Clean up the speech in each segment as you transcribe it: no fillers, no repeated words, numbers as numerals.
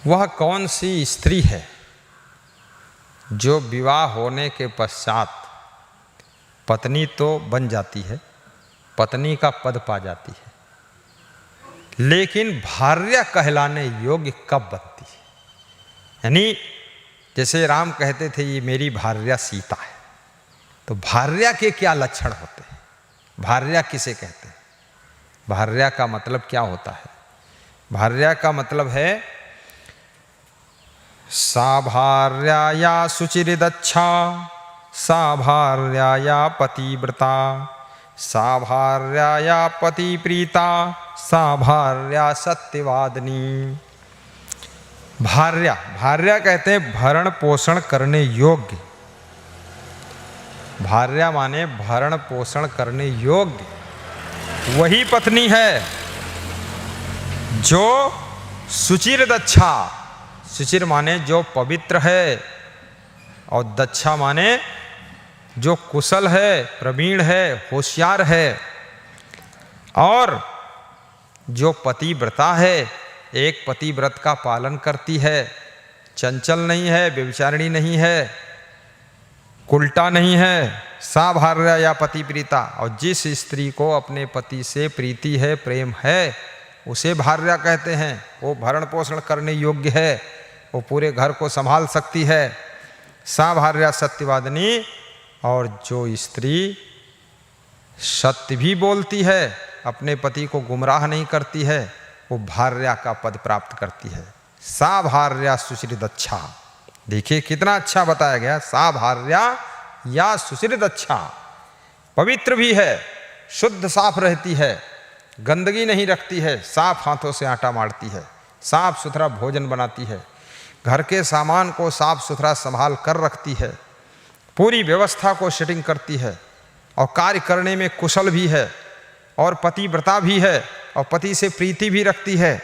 वह कौन सी स्त्री है जो विवाह होने के पश्चात पत्नी तो बन जाती है, पत्नी का पद पा जाती है, लेकिन भार्या कहलाने योग्य कब बनती है? यानी जैसे राम कहते थे ये मेरी भार्या सीता है, तो भार्या के क्या लक्षण होते हैं? भार्या किसे कहते हैं? भार्या का मतलब क्या होता है? भार्या का मतलब है सा भार्या या शुचिर्दक्षा, सा भार्या या पतिव्रता, सा भार्या या पतिप्रीता, सा भार्या सत्यवादिनी। भार्या, भार्या कहते हैं भरण पोषण करने योग्य। भार्या माने भरण पोषण करने योग्य वही पत्नी है जो शुचिर दक्षा, शुचिर माने जो पवित्र है, और दक्षा माने जो कुशल है, प्रवीण है, होशियार है, और जो पतिव्रता है, एक पतिव्रत का पालन करती है, चंचल नहीं है, व्यभिचारिणी नहीं है, उल्टा नहीं है। सा भार्या या पतिप्रीता, और जिस स्त्री को अपने पति से प्रीति है, प्रेम है, उसे भार्या कहते हैं। वो भरण पोषण करने योग्य है, वो पूरे घर को संभाल सकती है। सा भार्या सत्यवादिनी, और जो स्त्री सत्य भी बोलती है, अपने पति को गुमराह नहीं करती है, वो भार्या का पद प्राप्त करती है। सा भार्या सुश्रिदक्षा। देखिए कितना अच्छा बताया गया। सा भार्या या सुश्रिदक्षा, पवित्र भी है, शुद्ध साफ रहती है, गंदगी नहीं रखती है, साफ हाथों से आटा मारती है, साफ सुथरा भोजन बनाती है, घर के सामान को साफ सुथरा संभाल कर रखती है, पूरी व्यवस्था को सेटिंग करती है, और कार्य करने में कुशल भी है, और पतिव्रता भी है, और पति से प्रीति भी रखती है।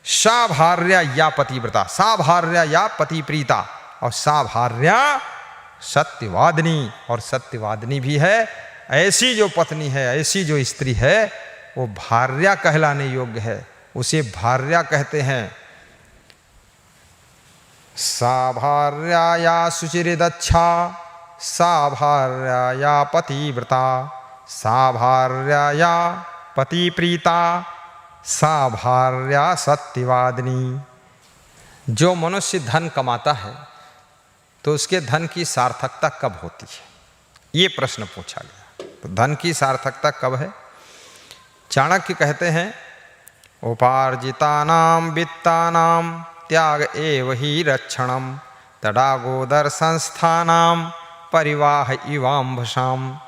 सा भार्या या पतिव्रता, सा भार्या या पतिप्रीता, और सा भार्या सत्यवादिनी, और सत्यवादिनी भी है। ऐसी जो पत्नी है, ऐसी जो स्त्री है, वो भार्या कहलाने योग्य है, उसे भार्या कहते हैं। सा भार्या या शुचिर्दक्षा, सा भार्या या पतिव्रता, सा भार्या या पतिप्रीता, सा भार्या सत्यवादिनी। जो मनुष्य धन कमाता है तो उसके धन की सार्थकता कब होती है, ये प्रश्न पूछा गया। तो धन की सार्थकता कब है? चाणक्य कहते हैं उपार्जितानां वित्तानां त्याग एव ही रक्षणम, तडागोदर संस्थानां परिवाह इवाम्भसाम।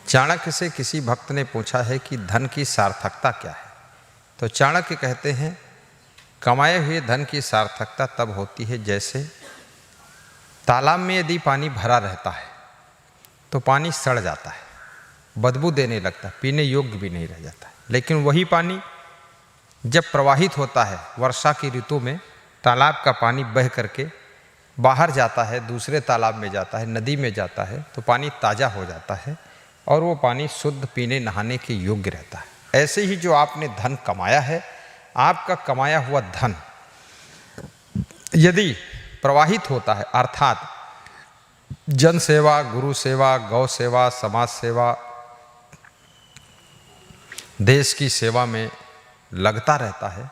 चाणक्य से किसी भक्त ने पूछा है कि धन की सार्थकता क्या है, तो चाणक्य कहते हैं कमाए हुए धन की सार्थकता तब होती है जैसे तालाब में यदि पानी भरा रहता है तो पानी सड़ जाता है, बदबू देने लगता है, पीने योग्य भी नहीं रह जाता है। लेकिन वही पानी जब प्रवाहित होता है वर्षा की ऋतु में, तालाब का पानी बह करके बाहर जाता है, दूसरे तालाब में जाता है, नदी में जाता है, तो पानी ताज़ा हो जाता है और वो पानी शुद्ध पीने नहाने के योग्य रहता है। ऐसे ही जो आपने धन कमाया है, आपका कमाया हुआ धन यदि प्रवाहित होता है, अर्थात जन सेवा, गुरु सेवा, गौ सेवा, समाज सेवा, देश की सेवा में लगता रहता है,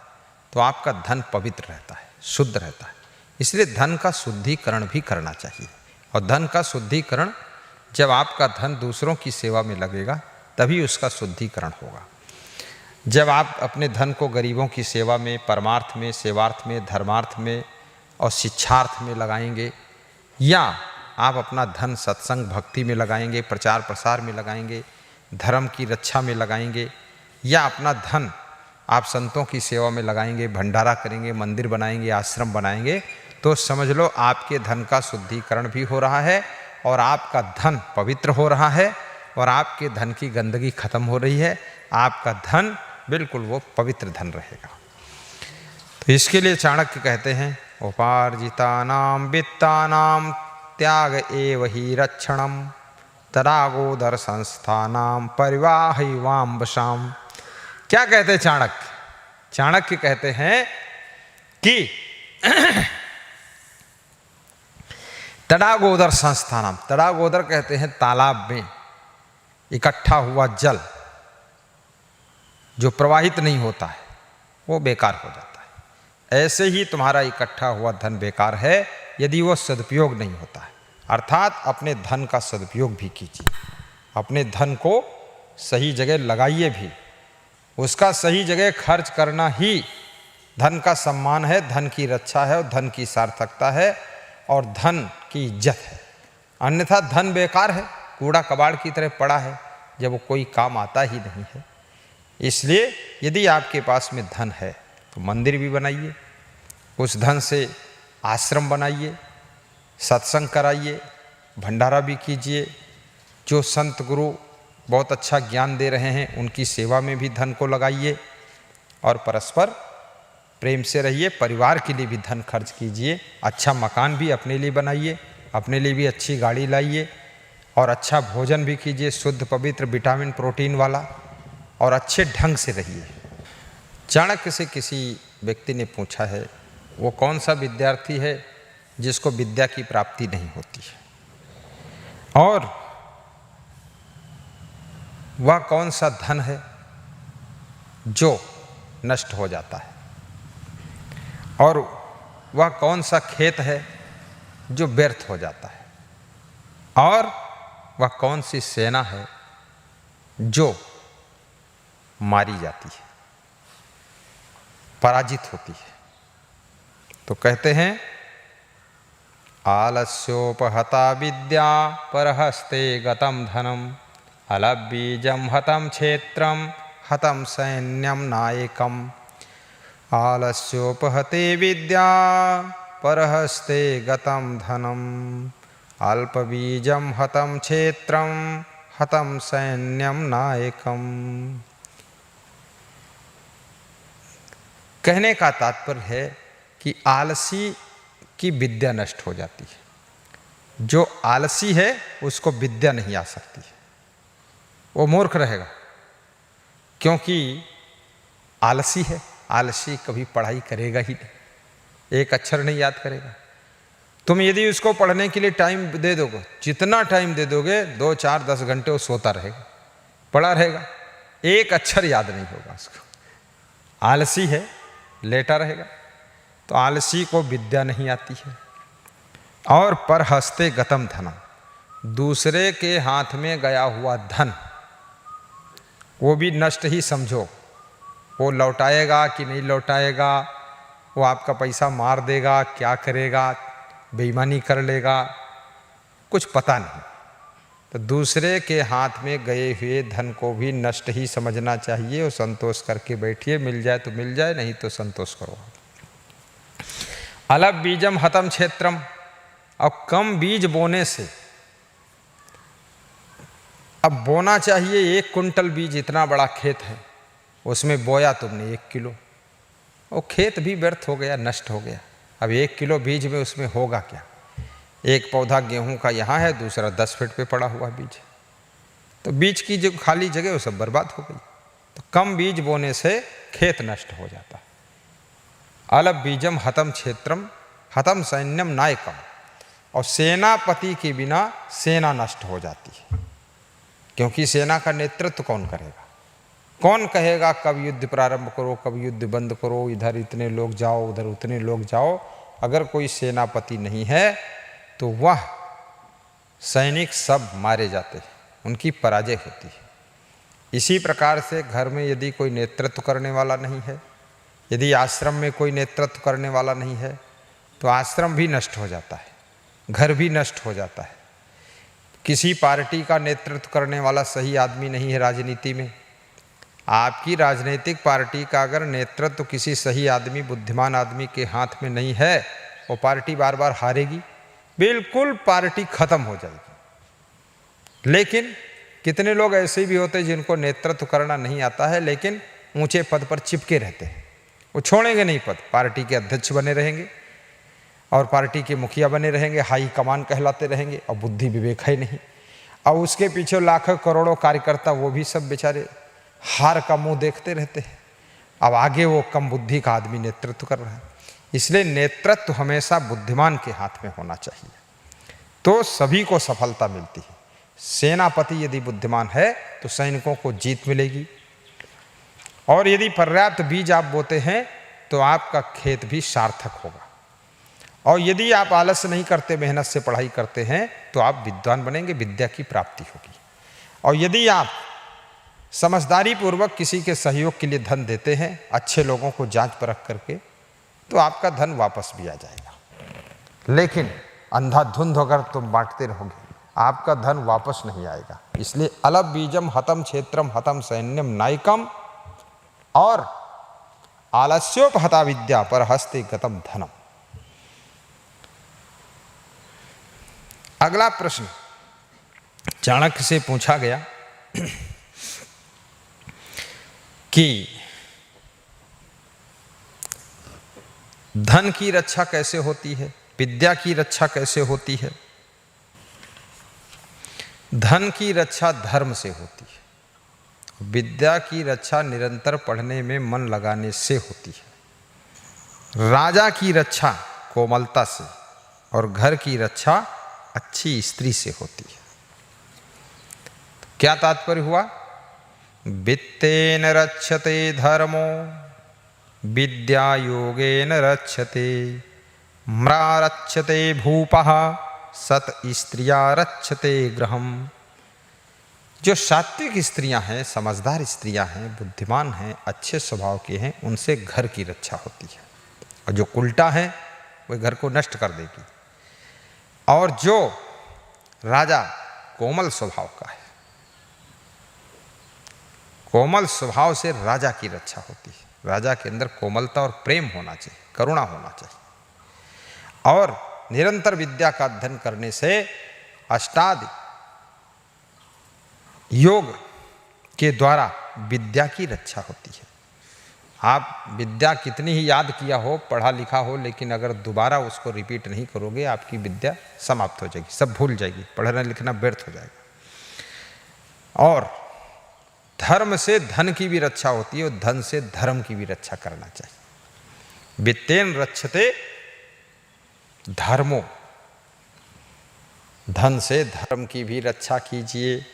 तो आपका धन पवित्र रहता है, शुद्ध रहता है। इसलिए धन का शुद्धिकरण भी करना चाहिए। और धन का शुद्धिकरण, जब आपका धन दूसरों की सेवा में लगेगा तभी उसका शुद्धिकरण होगा। जब आप अपने धन को गरीबों की सेवा में, परमार्थ में, सेवार्थ में, धर्मार्थ में और शिक्षार्थ में लगाएंगे, या आप अपना धन सत्संग भक्ति में लगाएंगे, प्रचार प्रसार में लगाएंगे, धर्म की रक्षा में लगाएंगे, या अपना धन आप संतों की सेवा में लगाएंगे, भंडारा करेंगे, मंदिर बनाएंगे, आश्रम बनाएंगे, तो समझ लो आपके धन का शुद्धिकरण भी हो रहा है और आपका धन पवित्र हो रहा है और आपके धन की गंदगी खत्म हो रही है। आपका धन बिल्कुल वो पवित्र धन रहेगा। तो इसके लिए चाणक्य कहते हैं उपार्जितानां वित्तानां त्याग एव हि रक्षणम, तडागोदर संस्थानां परिवाहैवाम्बसाम। क्या कहते हैं चाणक्य? चाणक्य कहते हैं कि तड़ागोदर संस्थानम, तड़ागोदर कहते हैं तालाब में इकट्ठा हुआ जल जो प्रवाहित नहीं होता है वो बेकार हो जाता है। ऐसे ही तुम्हारा इकट्ठा हुआ धन बेकार है यदि वो सदुपयोग नहीं होता है। अर्थात अपने धन का सदुपयोग भी कीजिए, अपने धन को सही जगह लगाइए भी, उसका सही जगह खर्च करना ही धन का सम्मान है, धन की रक्षा है और धन की सार्थकता है और धन की इज्जत है। अन्यथा धन बेकार है, कूड़ा कबाड़ की तरह पड़ा है जब वो कोई काम आता ही नहीं है। इसलिए यदि आपके पास में धन है तो मंदिर भी बनाइए, उस धन से आश्रम बनाइए, सत्संग कराइए, भंडारा भी कीजिए, जो संत गुरु बहुत अच्छा ज्ञान दे रहे हैं उनकी सेवा में भी धन को लगाइए और परस्पर प्रेम से रहिए। परिवार के लिए भी धन खर्च कीजिए, अच्छा मकान भी अपने लिए बनाइए, अपने लिए भी अच्छी गाड़ी लाइए और अच्छा भोजन भी कीजिए, शुद्ध पवित्र विटामिन प्रोटीन वाला, और अच्छे ढंग से रहिए। चाणक्य से किसी व्यक्ति ने पूछा है वो कौन सा विद्यार्थी है जिसको विद्या की प्राप्ति नहीं होती है, और वह कौन सा धन है जो नष्ट हो जाता है, और वह कौन सा खेत है जो व्यर्थ हो जाता है, और वह कौन सी सेना है जो मारी जाती है, पराजित होती है। तो कहते हैं आलस्योपहता विद्या परहस्ते गतम धनम अलबीजम हतम क्षेत्रम हतम सैन्यम नायकम। आलस्योपहते विद्या परहस्ते गतम धनम अल्पबीजम हतम क्षेत्रम हतम सैन्यम नायकम। कहने का तात्पर्य है कि आलसी की विद्या नष्ट हो जाती है। जो आलसी है उसको विद्या नहीं आ सकती है, वो मूर्ख रहेगा, क्योंकि आलसी है। आलसी कभी पढ़ाई करेगा ही नहीं, एक अक्षर नहीं याद करेगा। तुम यदि उसको पढ़ने के लिए टाइम दे दोगे, जितना टाइम दे दोगे 2, 4, 10 घंटे वो सोता रहेगा, पड़ा रहेगा, एक अक्षर याद नहीं होगा उसको। आलसी है, लेटा रहेगा। तो आलसी को विद्या नहीं आती है। और पर हस्ते गतम धनम, दूसरे के हाथ में गया हुआ धन वो भी नष्ट ही समझो। वो लौटाएगा कि नहीं लौटाएगा, वो आपका पैसा मार देगा, क्या करेगा, बेईमानी कर लेगा, कुछ पता नहीं। तो दूसरे के हाथ में गए हुए धन को भी नष्ट ही समझना चाहिए और संतोष करके बैठिए। मिल जाए तो मिल जाए, नहीं तो संतोष करो। अलग बीजम हतम क्षेत्रम, और कम बीज बोने से, अब बोना चाहिए 1 कुंटल बीज, इतना बड़ा खेत है, उसमें बोया तुमने 1 किलो, वो खेत भी व्यर्थ हो गया, नष्ट हो गया। अब 1 किलो बीज में उसमें होगा क्या? एक पौधा गेहूं का यहाँ है, दूसरा 10 फीट पे पड़ा हुआ बीज, तो बीज की जो खाली जगह वो सब बर्बाद हो गई। तो कम बीज बोने से खेत नष्ट हो जाता है। अलग बीजम हतम क्षेत्रम हतम सैन्यम नायकम, और सेनापति के बिना सेना नष्ट हो जाती है, क्योंकि सेना का नेतृत्व कौन करेगा? कौन कहेगा कब युद्ध प्रारंभ करो, कब युद्ध बंद करो, इधर इतने लोग जाओ, उधर उतने लोग जाओ? अगर कोई सेनापति नहीं है तो वह सैनिक सब मारे जाते हैं, उनकी पराजय होती है। इसी प्रकार से घर में यदि कोई नेतृत्व करने वाला नहीं है, यदि आश्रम में कोई नेतृत्व करने वाला नहीं है, तो आश्रम भी नष्ट हो जाता है, घर भी नष्ट हो जाता है। किसी पार्टी का नेतृत्व करने वाला सही आदमी नहीं है राजनीति में, आपकी राजनीतिक पार्टी का अगर नेतृत्व किसी सही आदमी, बुद्धिमान आदमी के हाथ में नहीं है, वो पार्टी बार बार हारेगी, बिल्कुल पार्टी खत्म हो जाएगी। लेकिन कितने लोग ऐसे भी होते हैं जिनको नेतृत्व करना नहीं आता है, लेकिन ऊंचे पद पर चिपके रहते हैं, वो छोड़ेंगे नहीं पद, पार्टी के अध्यक्ष बने रहेंगे और पार्टी के मुखिया बने रहेंगे, हाई कमान कहलाते रहेंगे, और बुद्धि विवेक है नहीं। और उसके पीछे लाखों करोड़ों कार्यकर्ता, वो भी सब बेचारे हार का मुंह देखते रहते हैं। अब आगे वो कम बुद्धि का आदमी नेतृत्व कर रहा है। इसलिए नेतृत्व हमेशा बुद्धिमान के हाथ में होना चाहिए, तो सभी को सफलता मिलती है। सेनापति यदि बुद्धिमान है तो सैनिकों को जीत मिलेगी, और यदि पर्याप्त बीज आप बोते हैं तो आपका खेत भी सार्थक होगा। और यदि आप आलस्य नहीं करते, मेहनत से पढ़ाई करते हैं, तो आप विद्वान बनेंगे, विद्या की प्राप्ति होगी। और यदि आप समझदारी पूर्वक किसी के सहयोग के लिए धन देते हैं, अच्छे लोगों को जांच परख करके, तो आपका धन वापस भी आ जाएगा। लेकिन अंधाधुंध अगर तुम बांटते रहोगे, आपका धन वापस नहीं आएगा। इसलिए अलभ बीजम हतम क्षेत्रम हतम सैन्यम नायकम और आलस्योपहता विद्या पर हस्ते गतम धनम। अगला प्रश्न चाणक्य से पूछा गया कि धन की रक्षा कैसे होती है, विद्या की रक्षा कैसे होती है। धन की रक्षा धर्म से होती है, विद्या की रक्षा निरंतर पढ़ने में मन लगाने से होती है। राजा की रक्षा कोमलता से और घर की रक्षा अच्छी स्त्री से होती है। क्या तात्पर्य हुआ? वित्तेन रक्षते धर्मो विद्या योगेन रक्षते, म्रारक्षते भूपः सत स्त्रिया रक्षते गृहम। जो सात्विक स्त्रियां हैं, समझदार स्त्रियां हैं, बुद्धिमान हैं, अच्छे स्वभाव की हैं, उनसे घर की रक्षा होती है। और जो उल्टा है वह घर को नष्ट कर देगी। और जो राजा कोमल स्वभाव का है, कोमल स्वभाव से राजा की रक्षा होती है। राजा के अंदर कोमलता और प्रेम होना चाहिए, करुणा होना चाहिए। और निरंतर विद्या का अध्ययन करने से अष्टादि योग के द्वारा विद्या की रक्षा होती है। आप विद्या कितनी ही याद किया हो, पढ़ा लिखा हो, लेकिन अगर दोबारा उसको रिपीट नहीं करोगे, आपकी विद्या समाप्त हो जाएगी, सब भूल जाएगी, पढ़ना लिखना व्यर्थ हो जाएगा। और धर्म से धन की भी रक्षा होती है, और धन से धर्म की भी रक्षा करना चाहिए। वित्तेन रक्षते धर्मो, धन से धर्म की भी रक्षा कीजिए,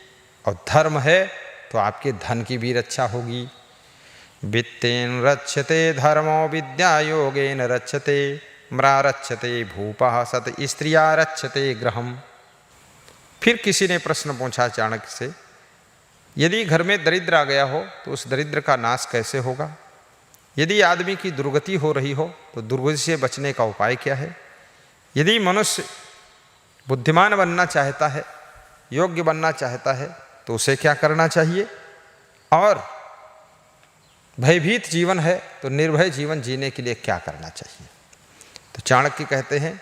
और धर्म है तो आपके धन की भी रक्षा होगी। वित्तेन रक्षते धर्मो विद्या योगेन रक्षते, म्रारक्षते भूपः सत स्त्रिया रक्षते गृहम। फिर किसी ने प्रश्न पूछा चाणक्य से, यदि घर में दरिद्र आ गया हो तो उस दरिद्र का नाश कैसे होगा? यदि आदमी की दुर्गति हो रही हो तो दुर्गति से बचने का उपाय क्या है? यदि मनुष्य बुद्धिमान बनना चाहता है, योग्य बनना चाहता है, तो उसे क्या करना चाहिए? और भयभीत जीवन है तो निर्भय जीवन जीने के लिए क्या करना चाहिए? तो चाणक्य कहते हैं,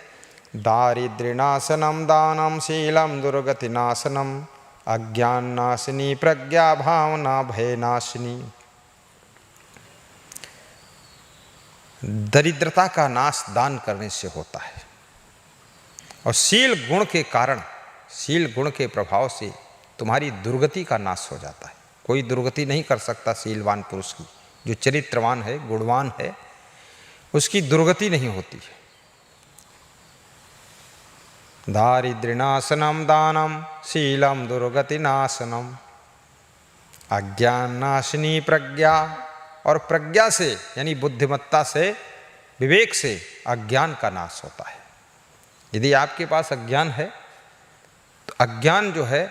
दारिद्र्यनाशनम दानम शीलम दुर्गतिनाशनम अज्ञान नाशिनी प्रज्ञा भावना भय नाशिनी। दरिद्रता का नाश दान करने से होता है, और शील गुण के कारण, शील गुण के प्रभाव से तुम्हारी दुर्गति का नाश हो जाता है। कोई दुर्गति नहीं कर सकता शीलवान पुरुष की। जो चरित्रवान है, गुणवान है, उसकी दुर्गति नहीं होती है। दारिद्र्यनाशनम दानम शीलम दुर्गतिनाशनम अज्ञान नाशिनी प्रज्ञा। और प्रज्ञा से यानी बुद्धिमत्ता से, विवेक से अज्ञान का नाश होता है। यदि आपके पास अज्ञान है तो अज्ञान जो है,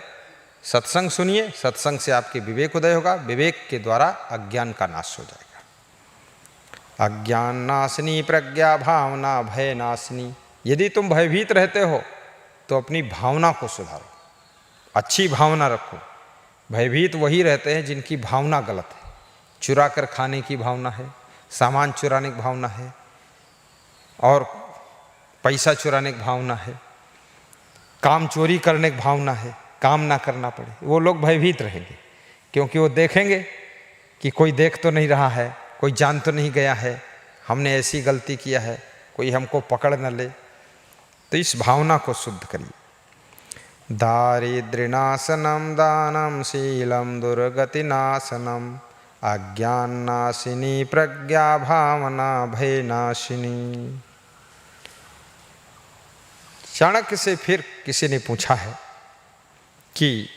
सत्संग सुनिए, सत्संग से आपके विवेक उदय होगा, विवेक के द्वारा अज्ञान का नाश हो जाएगा। अज्ञान नाशिनी प्रज्ञा भावना भय नाशिनी। यदि तुम भयभीत रहते हो तो अपनी भावना को सुधारो, अच्छी भावना रखो। भयभीत वही रहते हैं जिनकी भावना गलत है। चुरा कर खाने की भावना है, सामान चुराने की भावना है, और पैसा चुराने की भावना है, काम चोरी करने की भावना है, काम ना करना पड़े, वो लोग भयभीत रहेंगे। क्योंकि वो देखेंगे कि कोई देख तो नहीं रहा है, कोई जान तो नहीं गया है, हमने ऐसी गलती किया है, कोई हमको पकड़ न ले। तो इस भावना को शुद्ध करिए। दारिद्र्यनाशनम दानम शीलम दुर्गतिनाशनम अज्ञाननाशिनी प्रज्ञा भावना भयनाशिनी। चाणक्य से फिर किसी ने पूछा है कि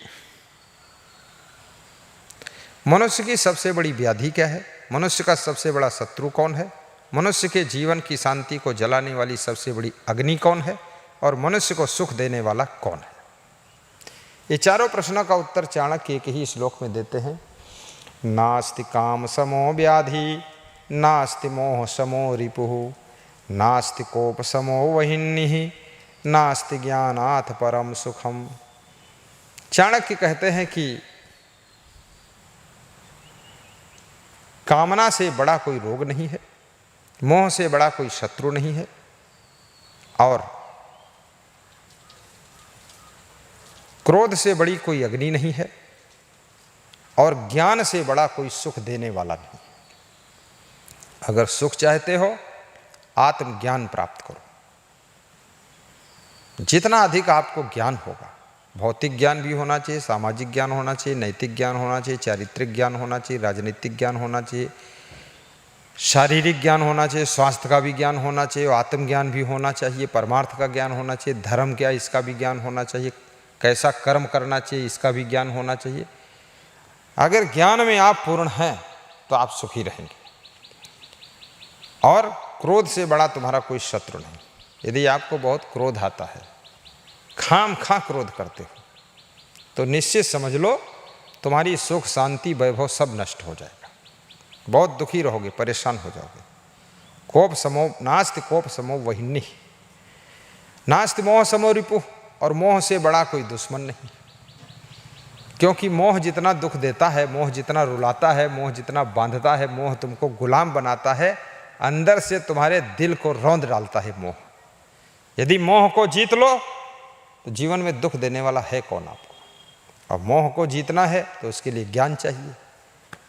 मनुष्य की सबसे बड़ी व्याधि क्या है, मनुष्य का सबसे बड़ा शत्रु कौन है, मनुष्य के जीवन की शांति को जलाने वाली सबसे बड़ी अग्नि कौन है, और मनुष्य को सुख देने वाला कौन है। ये चारों प्रश्नों का उत्तर चाणक्य एक ही श्लोक में देते हैं। नास्ति काम समो व्याधि, नास्ति मोह समो रिपुः, नास्ति कोप समो वह्निः, नास्ति ज्ञानात् परम सुखम। चाणक्य कहते हैं कि कामना से बड़ा कोई रोग नहीं है, मोह से बड़ा कोई शत्रु नहीं है, और क्रोध से बड़ी कोई अग्नि नहीं है, और ज्ञान से बड़ा कोई सुख देने वाला नहीं। अगर सुख चाहते हो, आत्मज्ञान प्राप्त करो। जितना अधिक आपको ज्ञान होगा, भौतिक ज्ञान भी होना चाहिए, सामाजिक ज्ञान होना चाहिए, नैतिक ज्ञान होना चाहिए, चारित्रिक ज्ञान होना चाहिए, राजनीतिक ज्ञान होना चाहिए, शारीरिक ज्ञान होना चाहिए, स्वास्थ्य का भी ज्ञान होना चाहिए, आत्मज्ञान भी होना चाहिए, परमार्थ का ज्ञान होना चाहिए, धर्म क्या इसका भी ज्ञान होना चाहिए, कैसा कर्म करना चाहिए इसका भी ज्ञान होना चाहिए। अगर ज्ञान में आप पूर्ण हैं तो आप सुखी रहेंगे, और क्रोध से बड़ा तुम्हारा कोई शत्रु नहीं। यदि आपको बहुत क्रोध आता है, खाम खा क्रोध करते हो, तो निश्चित समझ लो तुम्हारी सुख शांति वैभव सब नष्ट हो जाएगा, बहुत दुखी रहोगे, परेशान हो जाओगे। कोप समो नास्ति कोप समो वह्निः, नास्ति मोह समो रिपुः, और मोह से बड़ा कोई दुश्मन नहीं। क्योंकि मोह जितना दुख देता है, मोह जितना रुलाता है, मोह जितना बांधता है, मोह तुमको गुलाम बनाता है, अंदर से तुम्हारे दिल को रौंद डालता है मोह। यदि मोह को जीत लो तो जीवन में दुख देने वाला है कौन आपको। और मोह को जीतना है तो उसके लिए ज्ञान चाहिए।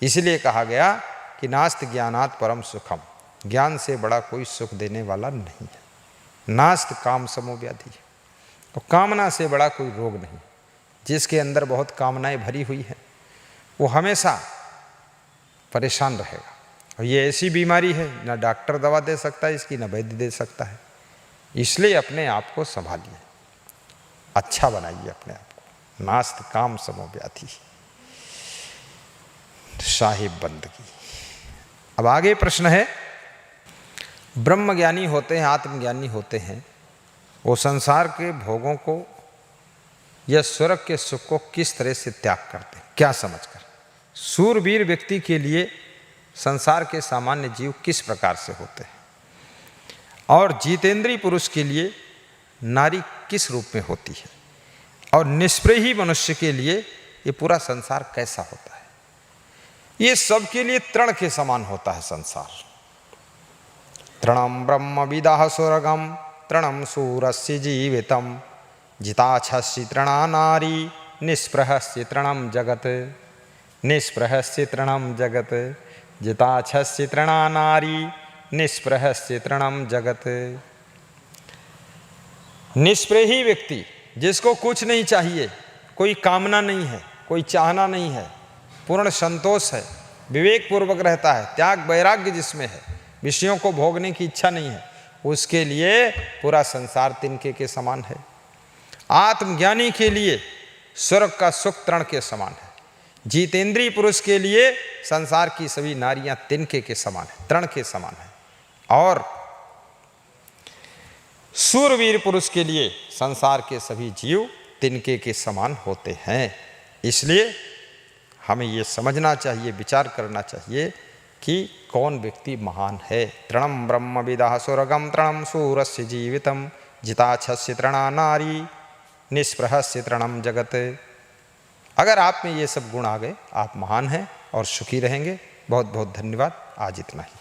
इसलिए कहा गया कि नास्ति ज्ञानात् परम सुखम, ज्ञान से बड़ा कोई सुख देने वाला नहीं है। नास्ति काम समो व्याधि, तो कामना से बड़ा कोई रोग नहीं। जिसके अंदर बहुत कामनाएं भरी हुई हैं वो हमेशा परेशान रहेगा। और ये ऐसी बीमारी है, ना डॉक्टर दवा दे सकता है इसकी, ना वैद्य दे सकता है। इसलिए अपने आप को संभालिए, अच्छा बनाइए अपने आप को। नास्ति काम समो व्याधि, साहिब बंदगी। अब आगे प्रश्न है, ब्रह्मज्ञानी होते हैं, आत्मज्ञानी होते हैं, वो संसार के भोगों को या स्वर्ग के सुख को किस तरह से त्याग करते हैं, क्या समझकर। सूरवीर व्यक्ति के लिए संसार के सामान्य जीव किस प्रकार से होते हैं, और जितेंद्रीय पुरुष के लिए नारी किस रूप में होती है, और निष्प्रही मनुष्य के लिए ये पूरा संसार कैसा होता है। ये सबके लिए तृण के समान होता है संसार। तृणम ब्रह्म विदाह स्वर्गम, तृणम सूरस्य जीवितम, जिताच्छस्य तृणा नारी, निष्प्रहस्य तृणम जगत। निष्प्रहस्य तृणम जगत, जिताच्छस्य तृणा नारी, निष्प्रहस्य तृणम जगत। निष्प्रही व्यक्ति, जिसको कुछ नहीं चाहिए, कोई कामना नहीं है, कोई चाहना नहीं है, पूर्ण संतोष है, विवेक पूर्वक रहता है, त्याग वैराग्य जिसमें है, विषयों को भोगने की इच्छा नहीं है, उसके लिए पूरा संसार तिनके के समान है। आत्मज्ञानी के लिए स्वर्ग का सुख तृण के समान है। जितेंद्रीय पुरुष के लिए संसार की सभी नारियां तिनके के समान है, तृण के समान है। और सूरवीर पुरुष के लिए संसार के सभी जीव तिनके के समान होते हैं। इसलिए हमें ये समझना चाहिए, विचार करना चाहिए कि कौन व्यक्ति महान है। तृणम ब्रह्म विदाह स्वर्गम, तृणम सूरस्य जीवितम, जिताच्छस्य तृणा नारी, निष्प्रहस्य तृणम जगत। अगर आप में ये सब गुण आ गए, आप महान हैं और सुखी रहेंगे। बहुत बहुत धन्यवाद। आज इतना ही।